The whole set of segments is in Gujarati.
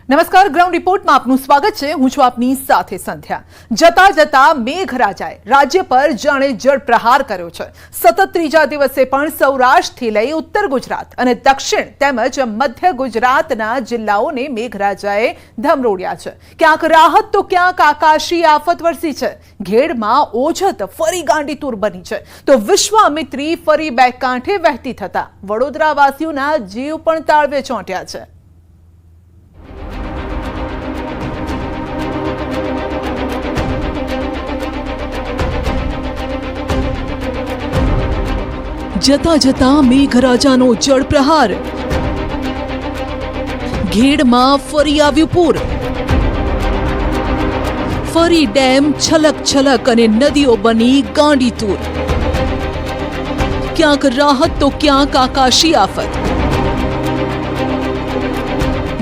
નમસ્કાર, ગ્રાઉન્ડ રિપોર્ટમાં આપનું સ્વાગત છે। હું છું આપની સાથે સંધ્યા। જતા જતા મેઘરાજાએ રાજ્ય પર જાણે જળ પ્રહાર કર્યો છે। સતત ત્રીજા દિવસે પણ સૌરાષ્ટ્રથી લઈ ઉત્તર ગુજરાત અને દક્ષિણ તેમજ મધ્ય ગુજરાતના જિલ્લાઓને મેઘરાજાએ ધમરોળ્યા છે। ક્યાંક રાહત તો ક્યાંક આકાશી આફત વરસી છે। ઘેડમાં ઓજત ફરી ગાંડીતુર બની છે તો વિશ્વામિત્રી ફરી બે કાંઠે વહેતી થતા વડોદરાવાસીઓના જીવ પણ તાળવે ચોંટ્યા છે। જતા જતા મેઘરાજાનો જળ પ્રહાર, ઘેડમાં ફરી આવ્યું પૂર, ફરી ડેમ છલક છલક અને નદીઓ બની ગાંડીતુર। ક્યાંક રાહત તો ક્યાંક આકાશી આફત।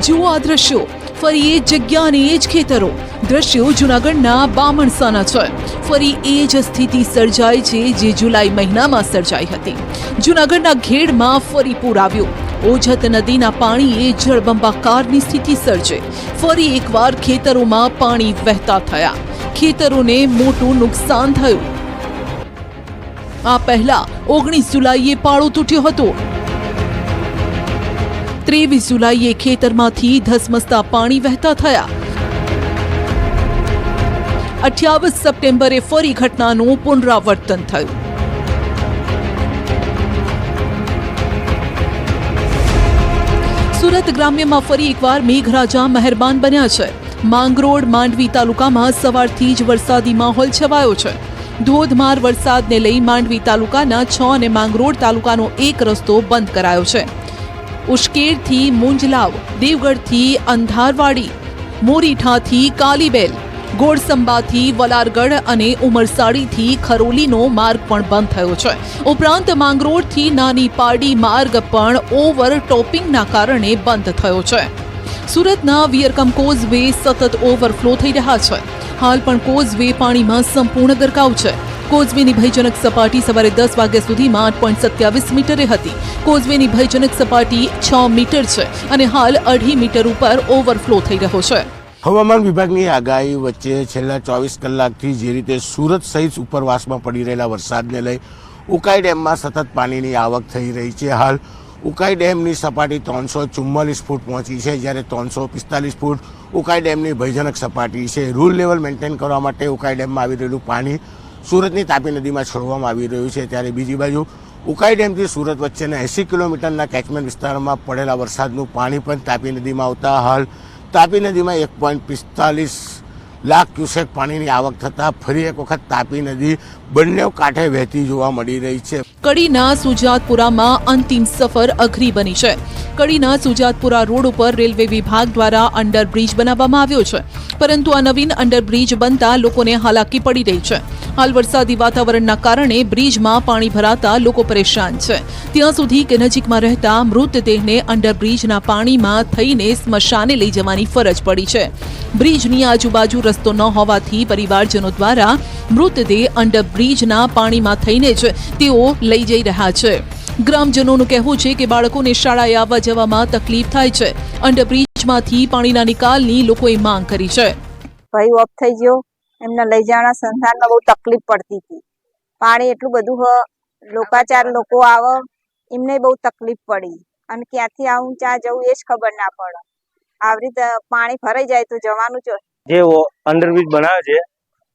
જુઓ આ દ્રશ્યો, ફરી એ જગ્યા અને એ જ ખેતરો। દ્રશ્યો જૂનાગઢના બામણસાના છે। ફરી એ જ સ્થિતિ સર્જાઈ છે જે જુલાઈ મહિનામાં સર્જાઈ હતી। જૂનાગઢના ઘેડમાં ફરી પૂર આવ્યું। ઓજત નદીના પાણીએ જળબંબાકારની સ્થિતિ સર્જે। ફરી એકવાર ખેતરોમાં પાણી વહેતા થયા। ખેતરોને મોટું નુકસાન થયું। આ પહેલા 19 જુલાઈએ પાળો તૂટ્યો હતો। 23 જુલાઈએ ખેતરમાંથી ધસમસતા પાણી વહેતા થયા। 28 સપ્ટેમ્બરે ફરી ઘટનાનું પુનરાવર્તન થયું। સુરત ગ્રામ્યમાં ફરી એકવાર મેઘરાજા મહેરબાન બન્યા છે। માંગરોળ માંડવી તાલુકામાં સવારથી જ વરસાદી માહોલ છવાયો છે। ધોધમાર વરસાદને લઈ માંડવી તાલુકાના 6 અને માંગરોળ તાલુકાનો એક રસ્તો બંધ કરાયો છે। ઉશ્કેરથી મુંજલાવ, દેવગઢથી અંધારવાડી, મોરીઠાથી કાલીબેલ, ગોળસંબાથી વલારગઢ અને ઉમરસાડીથી ખરોલીનો માર્ગ પણ બંધ થયો છે। ઉપરાંત માંગરોળથી નાની પારડી માર્ગ પણ ઓવર ટોપિંગના કારણે બંધ થયો છે। સુરતના વિયરકમ કોઝવે સતત ઓવરફ્લો થઈ રહ્યા છે। હાલ પણ કોઝવે પાણીમાં સંપૂર્ણ ગરકાવ છે। કોઝવેની ભયજનક સપાટી સવારે 10 વાગ્યા સુધીમાં 8.27 મીટરે હતી। કોઝવેની ભયજનક સપાટી 6 મીટર છે અને હાલ 2.5 મીટર ઉપર ઓવરફ્લો થઈ રહ્યો છે। હવામાન વિભાગની આગાહી વચ્ચે છેલ્લા 24 કલાકથી જે રીતે સુરત સહિત ઉપરવાસમાં પડી રહેલા વરસાદને લઈ ઉકાઈ ડેમમાં સતત પાણીની આવક થઈ રહી છે। હાલ ઉકાઈ ડેમની સપાટી 344 ફૂટ પહોંચી છે, જ્યારે 345 ફૂટ ઉકાઈ ડેમની ભયજનક સપાટી છે। રૂલ લેવલ મેન્ટેન કરવા માટે ઉકાઈ ડેમમાં આવી રહેલું પાણી સુરતની તાપી નદીમાં છોડવામાં આવી રહ્યું છે। ત્યારે બીજી બાજુ ઉકાઈ ડેમથી સુરત વચ્ચેના 80 કિલોમીટરના કેચમેન્ટ વિસ્તારમાં પડેલા વરસાદનું પાણી પણ તાપી નદીમાં આવતા હાલ તાપી નદીમાં 1.45 લાખ ક્યુસેક પાણીની આવક થતાં ફરી એક વખત તાપી નદી બંને કાંઠે વહેતી જોવા મળી રહી છે। કડીના સુજાતપુરામાં અંતિમ સફર અઘરી બની છે। કડીના સુજાતપુરા રોડ ઉપર રેલવે વિભાગ દ્વારા અંડરબ્રિજ બનાવવામાં આવ્યો છે, પરંતુ આ નવીન અંડરબ્રિજ બનતા લોકોને હાલાકી પડી રહી છે। હાલ વરસાદી વાતાવરણના કારણે બ્રિજમાં પાણી ભરાતા લોકો પરેશાન છે। ત્યાં સુધી કે નજીકમાં રહેતા મૃતદેહને અંડરબ્રિજના પાણીમાં થઈને સ્મશાને લઈ જવાની ફરજ પડી છે। બ્રિજની આજુબાજુ રસ્તો ન હોવાથી પરિવારજનો દ્વારા મૃતદેહ અંડરબ્રિજના પાણીમાં થઈને જ તેઓ લઈ જઈ રહ્યા છે। ગ્રામજનોનું કહેવું છે કે બાળકોને શાળાએ આવવા જવામાં તકલીફ થાય છે। અંડરબ્રિજમાંથી પાણીના નિકાલની લોકોએ માંગ કરી છે। ભાઈ ઓફ થઈ ગયો, એમને લઈ જવાના સંસારમાં બહુ તકલીફ પડતી હતી। પાણી એટલું બધું લોકાચાર લોકો આવે એમને બહુ તકલીફ પડી અને ક્યાંથી આવું ચા જવું એ જ ખબર ના પડે। આવી રીતે પાણી ભરાઈ જાય તો જવાનું છે। જે અંડરબ્રિજ બનાવે છે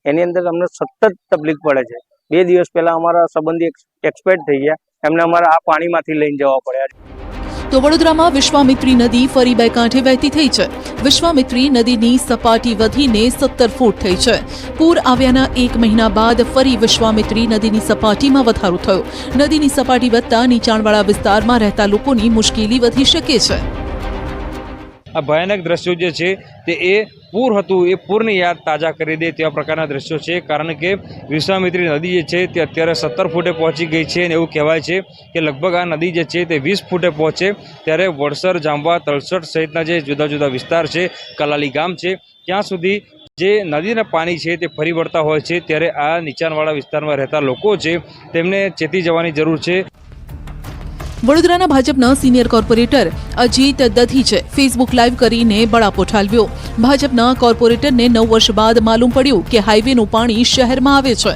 એની અંદર અમને સતત તકલીફ પડે છે। 2 દિવસ પહેલા અમારા સંબંધી એક્સપાયર થઈ ગયા, એમને અમારે આ પાણીમાંથી લઈને જવા પડ્યા। તો વડોદરામાં વિશ્વામિત્રી નદી ફરી બે કાંઠે વહેતી થઈ છે। વિશ્વામિત્રી નદીની સપાટી વધીને 17 ફૂટ થઈ છે। પૂર આવ્યાના 1 મહિના બાદ ફરી વિશ્વામિત્રી નદીની સપાટીમાં વધારો થયો। નદીની સપાટી વધતા નીચાણવાળા વિસ્તારમાં રહેતા લોકોની મુશ્કેલી વધી શકે છે। આ ભયાનક દ્રશ્યો જે છે તે એ પૂર હતું, એ પૂરની યાદ તાજા કરી દે તેવા પ્રકારના દ્રશ્યો છે। કારણ કે વિશ્વામિત્રી નદી જે છે તે અત્યારે 17 ફૂટે પહોંચી ગઈ છે અને એવું કહેવાય છે કે લગભગ આ નદી જે છે તે 20 ફૂટે પહોંચે ત્યારે વડસર, જાંબવા, તલસટ સહિતના જે જુદા જુદા વિસ્તાર છે, કલાલી ગામ છે, ત્યાં સુધી જે નદીના પાણી છે તે ફરી વળતા હોય છે। ત્યારે આ નીચાણવાળા વિસ્તારમાં રહેતા લોકો છે તેમને ચેતી જવાની જરૂર છે। વડોદરાના ભાજપના સિનિયર કોર્પોરેટર અજીત દધીચે ફેસબુક લાઈવ કરીને બળાપો ઠાલવ્યો. ભાજપના કોર્પોરેટરને 9 વર્ષ બાદ માલુમ પડ્યું કે હાઈવેનું પાણી શહેરમાં આવે છે.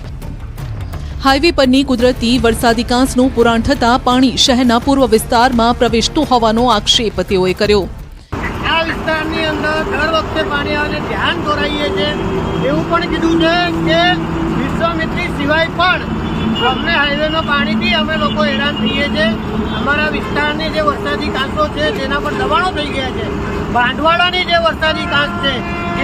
હાઈવે પરની કુદરતી વરસાદી કાંસનું પુરાણ થતાં પાણી શહેરના પૂર્વ વિસ્તારમાં પ્રવેશતું હોવાનો આક્ષેપ તેઓએ કર્યો. આ વિસ્તારની અંદર દર વખતે પાણી આવે ધ્યાન દોરાઈએ છે. એવું પણ કીધું છે કે વિશ્વામિત્રી સિવાય પણ અમને હાઈવેના પાણીથી અમે લોકો હેરાન થઈએ છીએ. અમારા વિસ્તારની જે વરસાદી કાંસો છે તેના પર દબાણો થઈ ગયા છે. ભાંડવાળાની જે વરસાદી કાંસ છે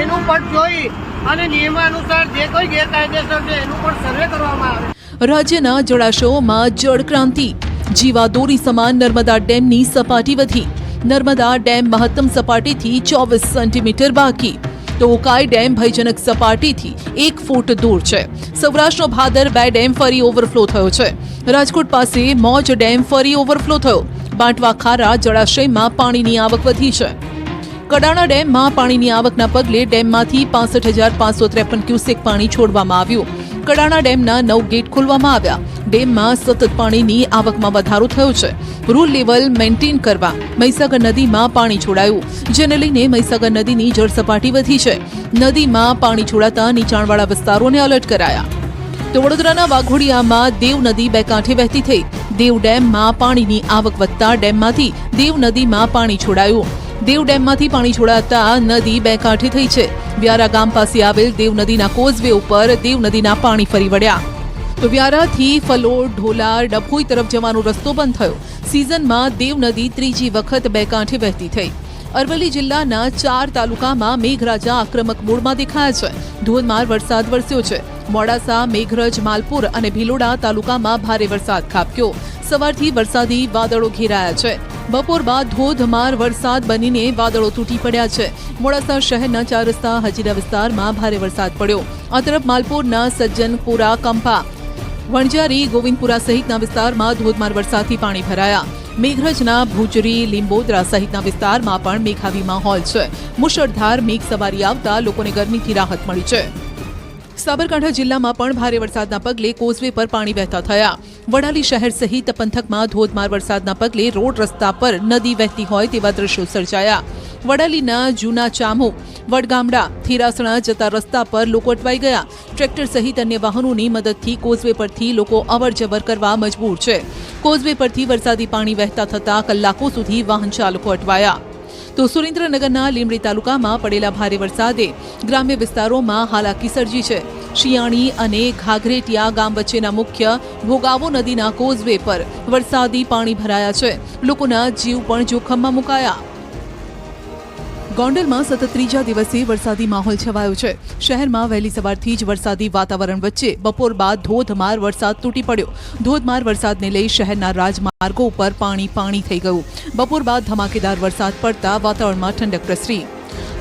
એનું પણ જોઈ અને નિયમાનુસાર જે કોઈ ગેરકાયદેસર છે એનું પણ સર્વે કરવામાં આવે. રાજ્યના જળાશયોમાં જળક્રાંતિ. જીવાદોરી સમાન નર્મદા ડેમની સપાટી વધી. નર્મદા ડેમ મહત્તમ સપાટીથી 24 સેન્ટીમીટર બાકી. તો ઉકાઈ ડેમ ભયજનક સપાટીથી 1 ફૂટ દૂર છે. સૌરાષ્ટ્રનો ભાદર 2 ડેમ ફરી ઓવરફ્લો થયો છે. રાજકોટ પાસે મોજ ડેમ ફરી ઓવરફ્લો થયો. બાંટવા ખારા જળાશયમાં પાણીની આવક વધી છે. કડાણા ડેમમાં પાણીની આવકના પગલે ડેમમાંથી 65,553 ક્યુસેક પાણી છોડવામાં આવ્યું. કડાણા ડેમના 9 ગેટ ખોલવામાં આવ્યા. ડેમમાં સતત પાણીની આવકમાં વધારો થયો છે. રૂલ લેવલ મેન્ટેન કરવા મહીસાગર નદીમાં પાણી છોડાયું, જેને લઈને મહીસાગર નદીની જળસપાટી વધી છે. નદીમાં પાણી છોડાતા નીચાણવાળા વિસ્તારોને એલર્ટ કરાયા. તો વડોદરાના વાઘોડિયામાં દેવ નદી બે કાંઠે વહેતી થઈ. દેવ ડેમમાં પાણીની આવક વધતા ડેમમાંથી દેવ નદીમાં પાણી છોડાયું. દેવ ડેમમાંથી પાણી છોડાતા નદી બે કાંઠે થઈ છે. વ્યારા ગામ પાસે આવેલ દેવ નદીના કોઝવે ઉપર દેવ નદીના પાણી ફરી વળ્યા. તો વ્યારાથી ફલોડ, ઢોલાર, ડભોઈ તરફ જવાનો રસ્તો બંધ થયો. સિઝનમાં દેવ નદી ત્રીજી વખત બે કાંઠે વહેતી થઈ. અરવલ્લી જિલ્લાના 4 તાલુકામાં મેઘરાજા આક્રમક મૂડમાં દેખાયા છે. ધોધમાર વરસાદ વરસ્યો છે. મોડાસા, મેઘરજ, માલપુર અને ભિલોડા તાલુકામાં ભારે વરસાદ ખાબક્યો. સવારથી વરસાદી વાદળો ઘેરાયા છે. બપોર બાદ ધોધમાર વરસાદ બનીને વાદળો તૂટી પડ્યા છે. મોડાસા શહેરના 4 રસ્તા હજીરા વિસ્તારમાં ભારે વરસાદ પડ્યો. આ તરફ માલપુરના સજ્જનપુરા, કંપા, વણજારી, ગોવિંદપુરા સહિતના વિસ્તારમાં ધોધમાર વરસાદથી પાણી ભરાયા. મેઘરજના ભુજરી, લીંબોદરા સહિતના વિસ્તારમાં પણ મેઘાવી માહોલ છે. મુશળધાર મેઘ સવારી આવતા લોકોને ગરમીથી રાહત મળી છે. સાબરકાંઠા જિલ્લામાં પણ ભારે વરસાદના પગલે કોઝવે પર પાણી વહેતા થયા. વડાલી શહેર સહિત પંથકમાં ધોધમાર વરસાદના પગલે રોડ રસ્તા પર નદી વહેતી હોય તેવા દ્રશ્યો સર્જાયા. વડાલીના જૂના ચામુ, વડગામડા, થીરાસણા જતા રસ્તા પર લોકો અટવાઈ ગયા. ટ્રેક્ટર સહિત અન્ય વાહનોની મદદથી કોઝવે પરથી લોકો અવરજવર કરવા મજબૂર છે. કોઝવે પરથી વરસાદી પાણી વહેતા થતા કલાકો સુધી વાહન ચાલકો અટવાયા. તો સુરેન્દ્રનગરના લીંબડી તાલુકામાં પડેલા ભારે વરસાદે ગ્રામ્ય વિસ્તારોમાં હાલાકી સર્જી છે. શિયાણી અને ઘાઘરેટિયા ગામ વચ્ચેના મુખ્ય ભોગાવો નદીના કોઝવે પર વરસાદી પાણી ભરાયા છે. લોકોના જીવ પણ જોખમમાં મુકાયા. ગોંડલમાં સતત ત્રીજા દિવસે વરસાદી માહોલ છવાયો છે. શહેરમાં વહેલી સવારથી જ વરસાદી વાતાવરણ વચ્ચે બપોર બાદ ધોધમાર વરસાદ તૂટી પડ્યો. ધોધમાર વરસાદને લઈ શહેરના રાજમાર્ગો ઉપર પાણી થઈ ગયું. બપોર બાદ ધમાકેદાર વરસાદ પડતા વાતાવરણમાં ઠંડક પ્રસરી.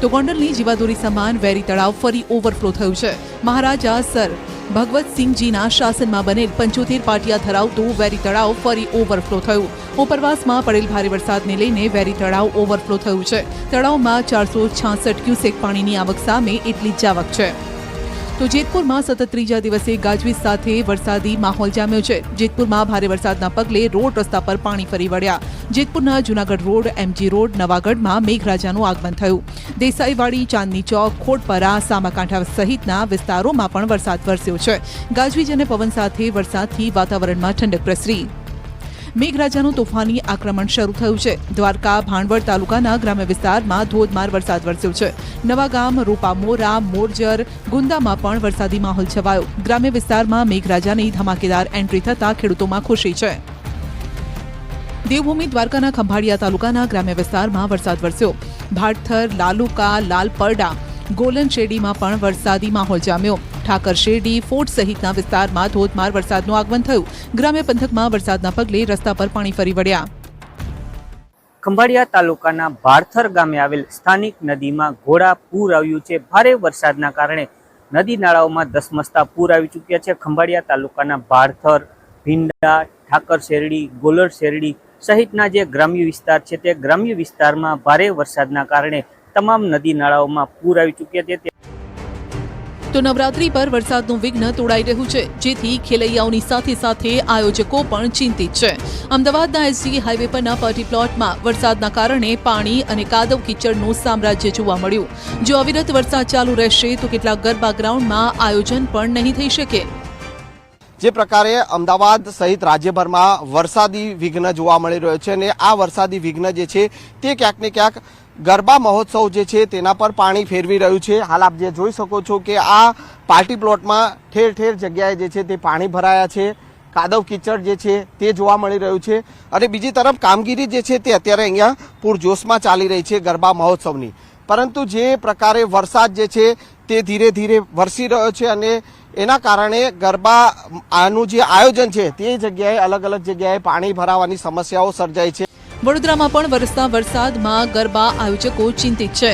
તો ગોંડલની જીવાદોરી સમાન વેરી તળાવ ફરી ઓવરફ્લો થયું છે. મહારાજા સર ભગવતસિંહજીના શાસનમાં બનેલ 75 પાટિયા ધરાવતું વેરી તળાવ ફરી ઓવરફ્લો થયું. ઉપરવાસમાં પડેલ ભારે વરસાદને લઈને વેરી તળાવ ઓવરફ્લો થયું છે. તળાવમાં 466 ક્યુસેક પાણીની આવક સામે એટલી જ આવક છે. તો જેતપુરમાં સતત ત્રીજા દિવસે ગાજવીજ સાથે વરસાદી માહોલ જામ્યો છે. જેતપુરમાં ભારે વરસાદના પગલે રોડ રસ્તા પર પાણી ફરી વળ્યા. જેતપુરના જૂનાગઢ રોડ, એમજી રોડ, નવાગઢમાં મેઘરાજાનું આગમન થયું. દેસાઈવાડી, ચાંદની ચોક, ખોડપરા, સામાકાંઠા સહિતના વિસ્તારોમાં પણ વરસાદ વરસ્યો છે. ગાજવીજ અને પવન સાથે વરસાદથી વાતાવરણમાં ઠંડક પ્રસરી. મેઘરાજાનું તોફાની આક્રમણ શરૂ થયું છે. દ્વારકા, ભાણવડ તાલુકાના ગ્રામ્ય વિસ્તારમાં ધોધમાર વરસાદ વરસ્યો છે. નવાગામ, રૂપામોરા, મોરજર, ગુંદામાં પણ વરસાદી માહોલ છવાયો. ગ્રામ્ય વિસ્તારમાં મેઘરાજાની ધમાકેદાર એન્ટ્રી થતા ખેડૂતોમાં ખુશી છે. દેવભૂમિ દ્વારકાના ખંભાળિયા તાલુકાના ગ્રામ્ય વિસ્તારમાં વરસાદ વરસ્યો. ભાટથર, લાલુકા, લાલપરડા, ગોલન શેરડીમાં પણ વરસાદી માહોલ જામ્યો. ઠાકર શેરડી, ફોર્ટ સહિતના વિસ્તારમાં ધોધમાર વરસાદનું આગમન થયું. ગ્રામ્ય પંથકમાં વરસાદના પગલે રસ્તા પર પાણી ફરી વળ્યા. ખંભાળિયા તાલુકાના ભાડથર ગામે આવેલ સ્થાનિક નદીમાં ઘોડા પૂર આવ્યું છે. ભારે વરસાદના કારણે નદી નાળાઓમાં ધસમસતા પૂર આવી ચૂક્યા છે. ખંભાળિયા તાલુકાના ભાડથર, ભીંડા, ઠાકર શેરડી, ગોલર શેરડી સહિતના જે ગ્રામ્ય વિસ્તાર છે તે ગ્રામ્ય વિસ્તારમાં ભારે વરસાદના કારણે તમામ નદી નાળાઓમાં પૂર આવી ચૂક્યા છે. તો નવરાત્રી પર વરસાદનું વિઘ્ન તોડાઈ રહ્યું છે, જેથી ખેલૈયાઓની સાથે સાથે આયોજકો પણ ચિંતિત છે. અમદાવાદના એસજી હાઈવે પરના પાર્ટી પ્લોટમાં વરસાદના કારણે પાણી અને કાદવ કીચડનું સામ્રાજ્ય જોવા મળ્યું. જો અવિરત વરસાદ ચાલુ રહેશે તો કેટલાક ગરબા ગ્રાઉન્ડમાં આયોજન પણ નહીં થઈ શકે. જે પ્રકારે અમદાવાદ સહિત રાજ્યભરમાં વરસાદી વિઘ્ન જોવા મળી રહ્યો છે અને આ વરસાદી વિઘ્ન જે છે તે ક્યાંક ને ક્યાંક ગરબા મહોત્સવ જે છે તેના પર પાણી ફેરવી રહ્યું છે. હાલ આપ જે જોઈ શકો છો કે આ પાર્ટી પ્લોટમાં ઠેર ઠેર જગ્યાએ જે છે તે પાણી ભરાયા છે, કાદવ કીચડ જે છે તે જોવા મળી રહ્યું છે અને બીજી તરફ કામગીરી જે છે તે અત્યારે અહીંયા પૂરજોશમાં ચાલી રહી છે ગરબા મહોત્સવની. પરંતુ જે પ્રકારે વરસાદ જે છે તે ધીરે ધીરે વરસી રહ્યો છે અને એના કારણે ગરબા આનું જે આયોજન છે તે જગ્યાએ અલગ અલગ જગ્યાએ પાણી ભરાવાની સમસ્યાઓ સર્જાઈ છે. વડોદરામાં પણ વરસતા વરસાદમાં ગરબા આયોજકો ચિંતિત છે.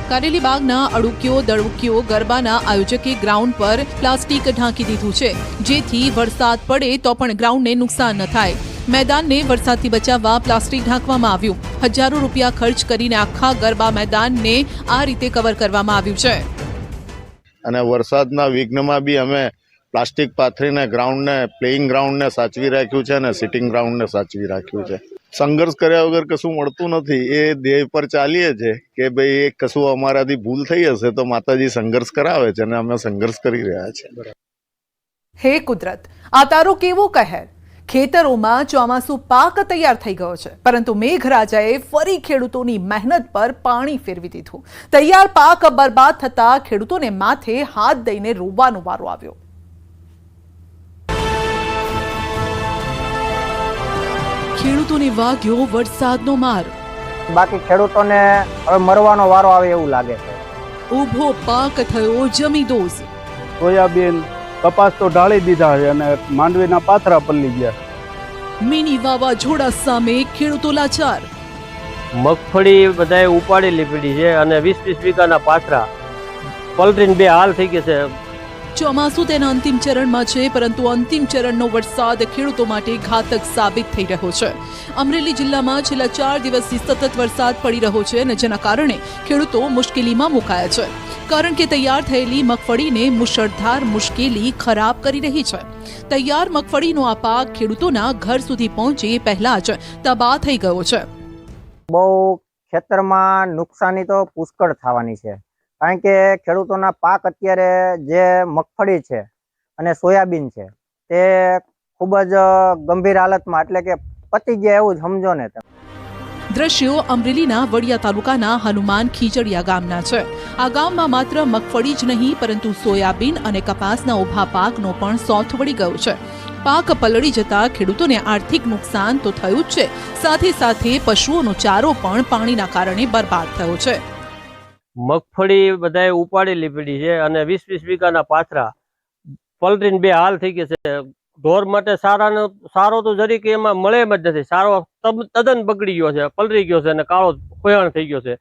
કારેલીબાગના અડુકીઓ દળુકીઓ ગરબાના આયોજકે ગ્રાઉન્ડ પર પ્લાસ્ટિક ઢાંકી દીધું છે, જેથી વરસાદ પડે તો પણ ગ્રાઉન્ડને નુકસાન ન થાય. મેદાનને વરસાદથી બચાવવા પ્લાસ્ટિક ઢાંકવામાં આવ્યું. હજારો રૂપિયા ખર્ચ કરીને આખા ગરબા મેદાનને આ રીતે કવર કરવામાં આવ્યું છે. અને વરસાદના વિઘ્નમાં બી અમે પ્લાસ્ટિક પાથરીને ગ્રાઉન્ડને પ્લેઇંગ ગ્રાઉન્ડને સાચવી રાખ્યું છે અને સિટિંગ ગ્રાઉન્ડને સાચવી રાખ્યું છે. સંઘર્ષ કર્યા વગર કશું મળતું નથી. એ ધ્યેય પર ચાલીએ છે કે ભાઈ એ કશું અમારાથી ભૂલ થઈ હશે તો માતાજી સંઘર્ષ કરાવે છે અને અમે સંઘર્ષ કરી રહ્યા છીએ. હે કુદરત, આ તારો કેવો કહેર! ખેતરોમાં ચોમાસુ પાક તૈયાર થઈ ગયો છે, પરંતુ મેઘરાજાએ ફરી ખેડૂતોની મહેનત પર પાણી ફેરવી દીધું. તૈયાર પાક બરબાદ થતા ખેડૂતોને માથે હાથ દઈને રોવાનો વારો આવ્યો. ખેડૂતોને વાગ્યો વરસાદનો માર. બાકી ખેડૂતોને હવે મરવાનો વારો આવે એવું લાગે છે. ઊભો પાક થયો જમીદોઝ. સોયાબીન કપાસ તો ઢાળી દીધા છે અને માંડવીના પાથરા પલળી ગયા. મિની વાવાઝોડા સામે ખેડૂતો લાચાર. મગફળી બધાએ ઉપાડી લીધી છે અને 20-20 વીઘાના પાથરા પલરીને બે હાલ થઈ ગયા છે. ચોમાસું તેના અંતિમ ચરણમાં છે, પરંતુ અંતિમ ચરણનો વરસાદ ખેડૂતો માટે ઘાતક સાબિત થઈ રહ્યો છે. અમરેલી જિલ્લામાં છેલ્લા 4 દિવસથી સતત વરસાદ પડી રહ્યો છે અને જેના કારણે ખેડૂતો મુશ્કેલીમાં મુકાયા છે. કારણ કે તૈયાર થયેલી મગફળીને મુશળધાર મુશ્કેલી ખરાબ કરી રહી છે. તૈયાર મગફળીનો આ પાક ખેડૂતોના ઘર સુધી પહોંચે પહેલા જ તબાહ થઈ ગયો છે. બહુ ખેતરમાં નુકસાની તો પુષ્કળ થવાની છે, કારણ કે ખેડૂતોના પાક અત્યારે જે મગફળી છે અને સોયાબીન છે તે ખૂબ જ ગંભીર હાલતમાં, એટલે કે પતી ગયા એવું જ સમજો ને તમે. દ્રશ્યો અમરેલીના વડિયા તાલુકાના હનુમાન ખીજડીયા ગામના છે. આ ગામમાં માત્ર મગફળી જ નહીં, પરંતુ સોયાબીન અને કપાસના ઊભા પાકનો પણ સોથ વળી ગયો છે. પાક પલળી જતા ખેડૂતોને આર્થિક નુકસાન તો થયું જ છે, સાથે સાથે પશુઓનો ચારો પણ પાણીના કારણે બરબાદ થયો છે. મગફળી બધાએ ઉપાડી લીધી છે અને 20-20 વીઘાના પાથરા પલરીને બે હાલ થઈ ગયા છે. ઢોર માટે સારો તો જરીક એમાં મળે એમ જ નથી. સારો તદ્દન બગડી ગયો છે, પલરી ગયો છે અને કાળો ખોયાણ થઈ ગયો છે.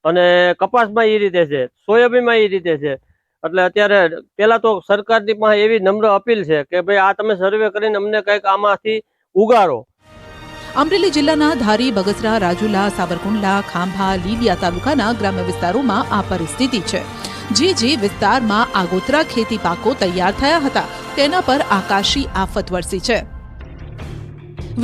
અને કપાસમાં એ રીતે છે, સોયાબીનમાં એ રીતે છે. એટલે અત્યારે પેલા તો સરકારની પાસે એવી નમ્ર અપીલ છે કે ભાઈ આ તમે સર્વે કરીને અમને કંઈક આમાંથી ઉગાડો. અમરેલી જિલ્લાના ધારી, બગસરા, રાજુલા, સાવરકુંડલા, ખાંભા, લીલિયા તાલુકાના ગ્રામ્ય વિસ્તારોમાં આ પરિસ્થિતિ છે. જે વિસ્તારમાં આગોતરા ખેતી પાકો તૈયાર થયા હતા તેના પર આકાશી આફત વરસી છે.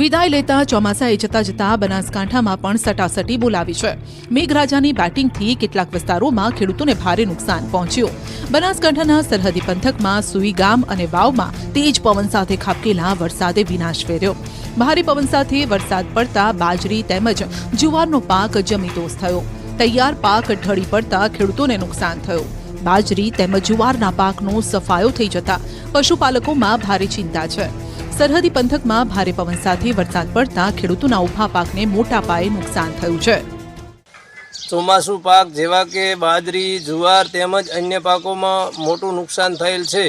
વિદાય લેતા ચોમાસાએ જતા જતા બનાસકાંઠામાં પણ સટાસટી બોલાવી છે. મેઘરાજાની બેટિંગથી કેટલાક વિસ્તારોમાં ખેડૂતોને ભારે નુકસાન પહોંચ્યું. બનાસકાંઠાના સરહદી પંથકમાં સુઈ ગામ અને વાવમાં તેજ પવન સાથે ખાબકેલા વરસાદે વિનાશ ફેર્યો. ભારે પવન સાથે વરસાદ પડતા બાજરી તેમજ જુવારનો પાક જમીદોઝ થયો. તૈયાર પાક ઢળી પડતા ખેડૂતોને નુકસાન થયું. બાજરી તેમજ જુવારના પાકનો સફાયો થઈ જતા પશુપાલકોમાં ભારે ચિંતા છે. સરહદી પંથકમાં ભારે પવન સાથે વરસાદ પડતા ખેડૂતોના ઊભા પાકને મોટા પાયે નુકસાન થયું છે. ચોમાસુ પાક જેવા કે બાજરી, જુવાર તેમજ અન્ય પાકોમાં મોટું નુકસાન થયેલ છે.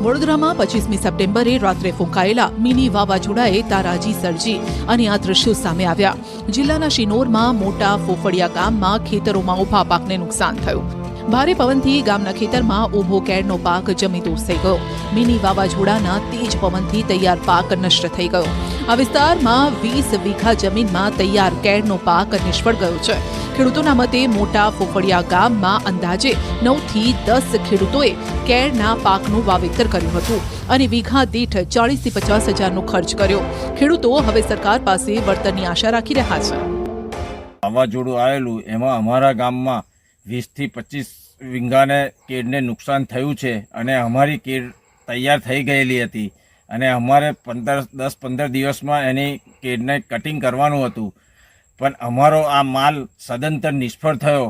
વડોદરામાં 25મી સપ્ટેમ્બરે રાત્રે ફૂંકાયેલા મિની વાવાઝોડાએ તારાજી સર્જી અને આ દ્રશ્યો સામે આવ્યા. જિલ્લાના શિનોરમાં મોટા ફોફડિયા ગામમાં ખેતરોમાં ઊભા પાકને નુકસાન થયું. ભારે પવનથી ગામના ખેતરમાં ઊભો કેળનો પાક જમીદોસ થઈ ગયો. મિની વાવાઝોડાના તેજ પવનથી તૈયાર પાક નષ્ટ થઈ ગયો. આ વિસ્તારમાં 20 વીઘા જમીનમાં તૈયાર કેળનો પાક નિષ્ફળ ગયો છે. ખેડૂતોના મતે મોટા ફોફળિયા ગામમાં અંદાજે 9 થી 10 ખેડૂતોએ કેળના પાકનું વાવેતર કર્યું હતું અને વીઘા દીઠ 40 થી 50 હજારનો ખર્ચ કર્યો. ખેડૂતો હવે સરકાર પાસે વળતરની આશા રાખી રહ્યા છે. વાવાઝોડું આવેલું એમાં અમારા ગામમાં 20 થી 25 વીઘાને કેળને નુકસાન થયું છે અને અમારી કેળ તૈયાર થઈ ગયેલી હતી અને અમારે 10-15 દિવસમાં એની કેળને કટિંગ કરવાનું હતું, પણ અમારો આ માલ સદંતર નિષ્ફળ થયો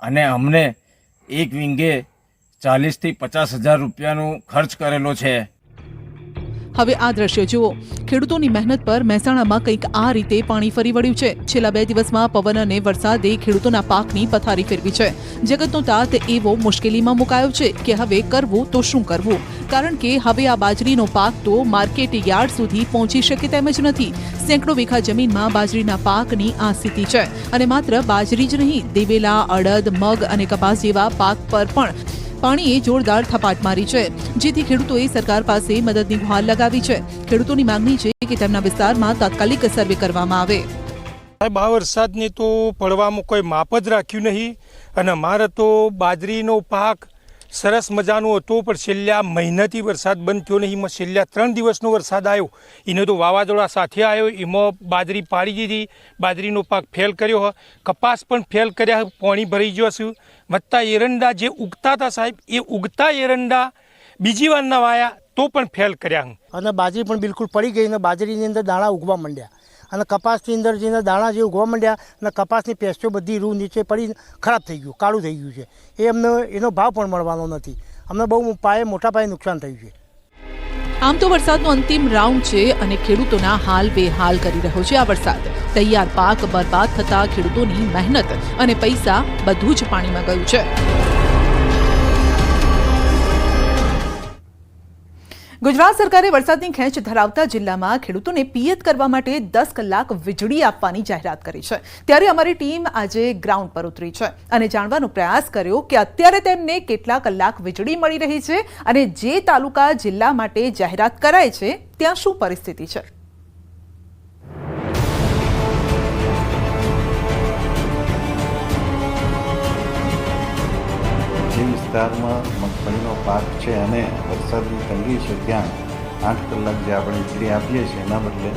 અને અમને એક વીંગે 40 થી 50 હજાર રૂપિયાનો ખર્ચ કરેલો છે. હવે આ દ્રશ્યો જુઓ. ખેડૂતોની મહેનત પર મહેસાણામાં કંઈક આ રીતે પાણી ફરી વળ્યું છે. છેલ્લા 2 દિવસમાં પવન અને વરસાદે ખેડૂતોના પાકની પથારી ફેરવી છે. જગતનો તાત એવો મુશ્કેલીમાં મુકાયો છે કે હવે કરવું તો શું કરવું, કારણ કે હવે આ બાજરીનો પાક તો માર્કેટ યાર્ડ સુધી પહોંચી શકે તેમ જ નથી. સેંકડો વીઘા જમીનમાં બાજરીના પાકની આ સ્થિતિ છે અને માત્ર બાજરી જ નહીં, દિવેલા, અડદ, મગ અને કપાસ જેવા પાક પર પણ પાણીએ જોરદાર થપાટ મારી છે, જેથી ખેડૂતોએ સરકાર પાસે મદદની ગુહાર લગાવી છે. ખેડૂતોની માંગણી છે કે તેમના વિસ્તારમાં તાત્કાલિક સર્વે કરવામાં આવે. સાહેબ, આ વરસાદની તો પડવામાં કોઈ માપ જ રાખ્યું નહીં અને અમારે તો બાજરીનો પાક સરસ મજાનો હતો, પણ છેલ્લા મહિનાથી વરસાદ બંધ થયો નહીં. એમાં છેલ્લા 3 દિવસનો વરસાદ આવ્યો, એને તો વાવાઝોડા સાથે આવ્યો, એમાં બાજરી પાડી દીધી, બાજરીનો પાક ફેલ કર્યો, કપાસ પણ ફેલ કર્યા, પાણી ભરાઈ ગયો છે. વત્તા એરંડા જે ઉગતા હતા સાહેબ, એ ઉગતા એરંડા બીજી વારના વાયા તો પણ ફેલ કર્યા અને બાજરી પણ બિલકુલ પડી ગઈ અને બાજરીની અંદર દાણા ઉગવા માંડ્યા અને કપાસની અંદર જે દાણા જે ઉગવા માંડ્યા અને કપાસની પેસ્ટો બધી રૂ નીચે પડી ખરાબ થઈ ગયું, કાળું થઈ ગયું છે. એ અમને એનો ભાવ પણ મળવાનો નથી. અમને બહુ મોટા પાયે નુકસાન થયું છે. આમ તો વરસાદનો અંતિમ રાઉન્ડ છે અને ખેડૂતોના હાલ બેહાલ કરી રહ્યો છે આ વરસાદ. તૈયાર પાક બરબાદ થતા ખેડૂતોની મહેનત અને પૈસા બધું જ પાણીમાં ગયું છે. ગુજરાત સરકારે વરસાદની ખેંચ ધરાવતા જિલ્લામાં ખેડૂતોને પિયત કરવા માટે 10 કલાક વીજળી આપવાની જાહેરાત કરી છે. ત્યારે અમારી ટીમ આજે ગ્રાઉન્ડ પર ઉતરી છે અને જાણવાનો પ્રયાસ કર્યો કે અત્યારે તેમને કેટલા કલાક વીજળી મળી રહી છે અને જે તાલુકા જિલ્લા માટે જાહેરાત કરાય છે ત્યાં શું પરિસ્થિતિ છે. જે વિસ્તારમાં મગફળીનો પાક છે અને વરસાદની તંગી છે ત્યાં 8 કલાક જે આપણે વીજળી આપીએ છીએ એના બદલે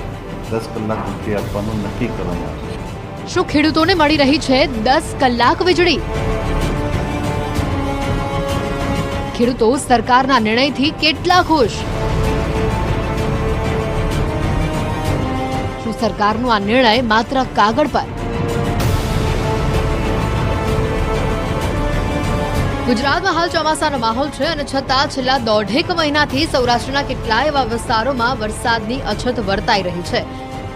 10 કલાક વીજળી આપવાનું નક્કી કરવામાં આવ્યું છે. શું ખેડૂતોને મળી રહી છે 10 કલાક વીજળી? ખેડૂતો સરકારના નિર્ણયથી કેટલા ખુશ? શું સરકારનો આ નિર્ણય માત્ર કાગળ પર? ગુજરાતમાં હાલ ચોમાસાનો માહોલ છે અને છતાં છેલ્લા 1.5 મહિનાથી સૌરાષ્ટ્રના કેટલાય એવા વિસ્તારોમાં વરસાદની અછત વર્તાઈ રહી છે.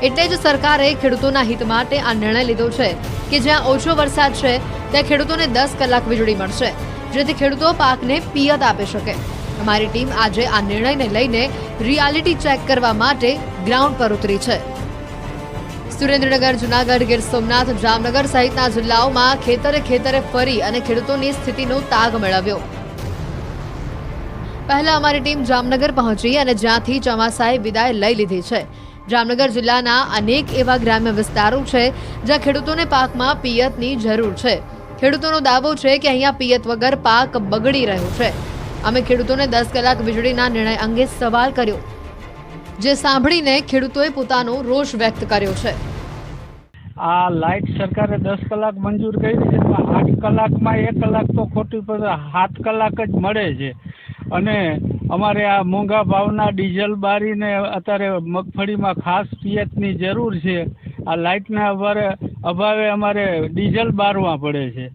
એટલે જ સરકારે ખેડૂતોના હિત માટે આ નિર્ણય લીધો છે કે જ્યાં ઓછો વરસાદ છે ત્યાં ખેડૂતોને 10 કલાક વીજળી મળશે, જેથી ખેડૂતો પાકને પિયત આપી શકે. અમારી ટીમ આજે આ નિર્ણયને લઈને રિયાલિટી ચેક કરવા માટે ગ્રાઉન્ડ પર ઉતરી છે. સુરેન્દ્રનગર, જૂનાગઢ, ગીર સોમનાથ, જામનગર સહિતના જિલ્લાઓમાં ખેતરે ફરી અને ખેડૂતોની સ્થિતિનો તાગ મેળવ્યો. પહેલા અમારી ટીમ જામનગર પહોંચી અને જ્યાંથી ચોમાસાએ વિદાય લઈ લીધી છે. જામનગર જિલ્લાના અનેક એવા ગ્રામ્ય વિસ્તારો છે જ્યાં ખેડૂતોને પાકમાં પિયતની જરૂર છે. ખેડૂતોનો દાવો છે કે અહીંયા પિયત વગર પાક બગડી રહ્યો છે. અમે ખેડૂતોને 10 કલાક વીજળીના નિર્ણય અંગે સવાલ કર્યો, જે સાંભળીને ખેડૂતોએ પોતાનો રોષ વ્યક્ત કર્યો છે. આ લાઇટ સરકારે 10 કલાક મંજૂર કરી છે, 8 કલાકમાં 1 કલાક તો ખોટી પર 7 કલાક જ મળે છે અને અમારે આ મોંઘા ભાવના ડીઝલ બારીને અત્યારે મગફળીમાં ખાસ પિયતની જરૂર છે. આ લાઇટના અભાવે અમારે ડીઝલ બારવા પડે છે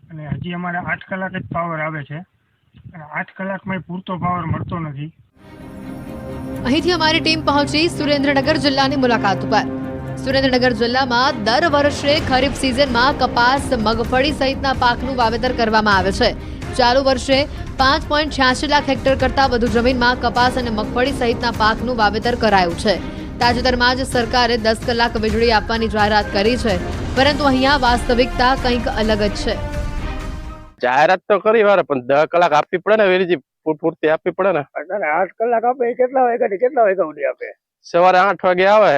અને હજી અમારે 8 કલાક જ પાવર આવે છે અને 8 કલાકમાં પૂરતો પાવર મળતો નથી. અહીંથી અમારી ટીમ પહોંચી સુરેન્દ્રનગર જિલ્લાની મુલાકાત ઉપર. સુરેન્દ્રનગર જિલ્લામાં દર વર્ષે ખરીફ સિઝનમાં કપાસ, મગફળી સહિતના પાકનું વાવેતર કરવામાં આવે છે. ચાલુ વર્ષે 5.86 લાખ હેક્ટર કરતાં વધુ જમીનમાં કપાસ અને મગફળી સહિતના પાકનું વાવેતર કરાયું છે. તાજેતરમાં જ સરકારે 10 કલાક વીજળી આપવાની જાહેરાત કરી છે, પરંતુ અહીંયા વાસ્તવિકતા કંઈક અલગ જ છે. જાહેરાત તો કરી વાર પણ 10 કલાક આપવી પડે ને વીરજી, પૂરતી આપવી પડે ને. 8 કલાક આપે કેટલા વાગ્યાથી કેટલા વાગ્યા સુધી આપે? સવારે 8 વાગે આવે,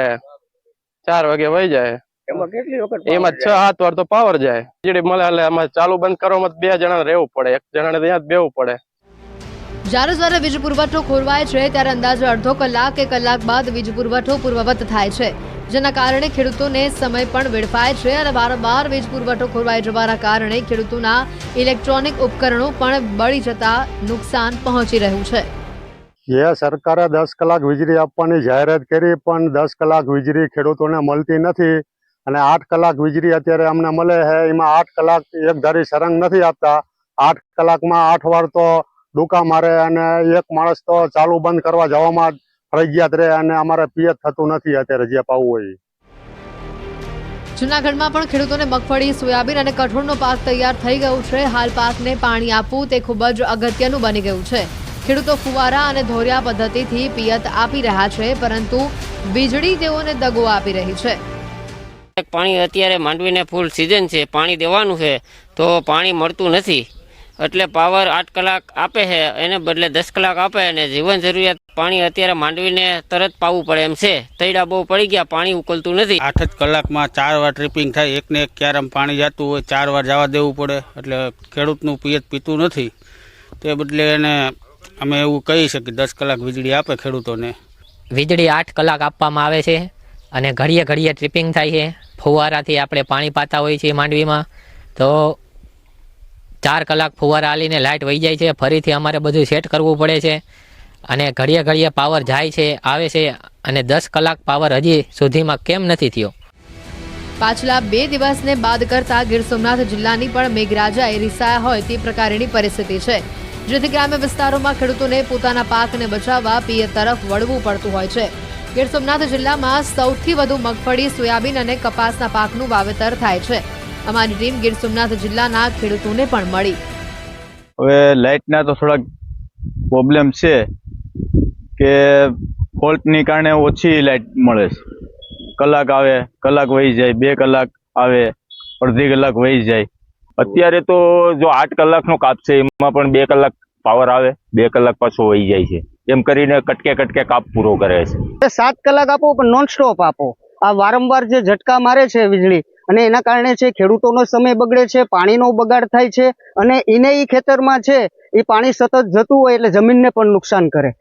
4 વાગે વહી જાય. એમાં કેટલી વખત? એમાં 6-7 વાર તો પાવર જાય. વીજળી મળે એટલે આમાં ચાલુ બંધ કરવામાં 2 જણા રહેવું પડે, એક જણાને ત્યાં જ બેવું પડે. જ્યારે વીજ પુરવઠો ખોરવાય છે ત્યારે અંદાજે અડધો કલાક કે કલાક બાદ વીજ પુરવઠો પૂર્વવત થાય છે, જેના કારણે ખેડૂતોને સમય પણ વેડફાય છે અને વારંવાર વીજ પુરવઠો ખોરવાઈ જવાના કારણે ખેડૂતોના ઇલેક્ટ્રોનિક ઉપકરણો પણ બળી જતા નુકસાન પહોંચી રહ્યું છે. સરકારે 10 કલાક વીજળી આપવાની જાહેરાત કરી પણ 10 કલાક વીજળી ખેડૂતોને મળતી નથી અને 8 કલાક વીજળી અત્યારે અમને મળે છે. એમાં 8 કલાક એક ધારી સરંગ નથી આપતા. 8 કલાકમાં 8 વાર તો ડૂકા મારે અને એક માણસ તો ચાલુ બંધ કરવા જવામાં ફરજિયાત રહે અને અમારે પિયત થતું નથી અત્યારે જે પાવું હોય. જૂનાગઢમાં પણ ખેડૂતોને મગફળી, સોયાબીન અને કઠોળનો પાક તૈયાર થઈ ગયો છે. હાલ પાકને પાણી આપવું તે ખૂબ જ અગત્યનું બની ગયું છે. ખેડૂતો ફુવારા અને ધોરિયા પદ્ધતિથી પિયત આપી રહ્યા છે, પરંતુ વીજળી તેઓને દગો આપી રહી છે. પાણી અત્યારે માંડવીને ફૂલ સિઝન છે, પાણી દેવાનું છે તો પાણી મળતું નથી, એટલે પાવર 8 કલાક આપે છે એને બદલે 10 કલાક આપે અને જીવન જરૂરિયાત પાણી અત્યારે માંડવીને તરત પાવું પડે એમ છે. તૈડા બહુ પડી ગયા, પાણી ઉકલતું નથી. 8 જ કલાકમાં 4 વાર ટ્રીપિંગ થાય, એકને એક ક્યારેમ પાણી જતું હોય 4 વાર જવા દેવું પડે, એટલે ખેડૂતનું પિયત પીતું નથી. તે બદલે એને અમે એવું કહી શકીએ 10 કલાક વીજળી આપે ખેડૂતોને. વીજળી 8 કલાક આપવામાં આવે છે અને ઘડીએ ઘડીએ ટ્રીપિંગ થાય છે. ફુવારાથી આપણે પાણી પાતા હોઈએ છીએ માંડવીમાં, તો 4 કલાક ફુવારા હાલીને લાઇટ વહી જાય છે, ફરીથી અમારે બધું સેટ કરવું પડે છે અને ઘડીએ ઘડીએ પાવર જાય છે આવે છે અને 10 કલાક પાવર હજી સુધીમાં કેમ નથી થયો? પાછલા 2 દિવસને બાદ કરતા ગીર સોમનાથ જિલ્લાની પણ મેઘરાજાએ રીસાયા હોય તે પ્રકારની પરિસ્થિતિ છે, જેથી ગ્રામ્ય વિસ્તારોમાં ખેડૂતોને પોતાના પાકને બચાવવા પિયત તરફ વળવું પડતું હોય છે. ગીર સોમનાથ જિલ્લામાં સૌથી વધુ મગફળી, સોયાબીન અને કપાસના પાકનું વાવેતર થાય છે. અમારી ટીમ ગીર સોમનાથ જિલ્લાના ખેડૂતોને પણ મળી. હવે લાઇટના તો થોડાક પ્રોબ્લેમ છે કે ફોલ્ટની કારણે ઓછી લાઇટ મળે છે. કલાક આવે, કલાક વહી જાય, 2 કલાક આવે, અડધી કલાક વહી જાય. અત્યારે તો જો 8 કલાકનો કાપ છે એમાં પણ 2 કલાક પાવર આવે, 2 કલાક પાછો વહી જાય છે. એમ કરીને કટકે કાપ પૂરો કરે છે. 7 કલાક આપો પણ નોન સ્ટોપ આપો. આ વારંવાર જે ઝટકા મારે છે વીજળી અને એના કારણે છે ખેડૂતોનો સમય બગડે છે, પાણીનો બગાડ થાય છે અને એને ખેતરમાં છે એ પાણી સતત જતું હોય એટલે જમીનને પણ નુકસાન કરે.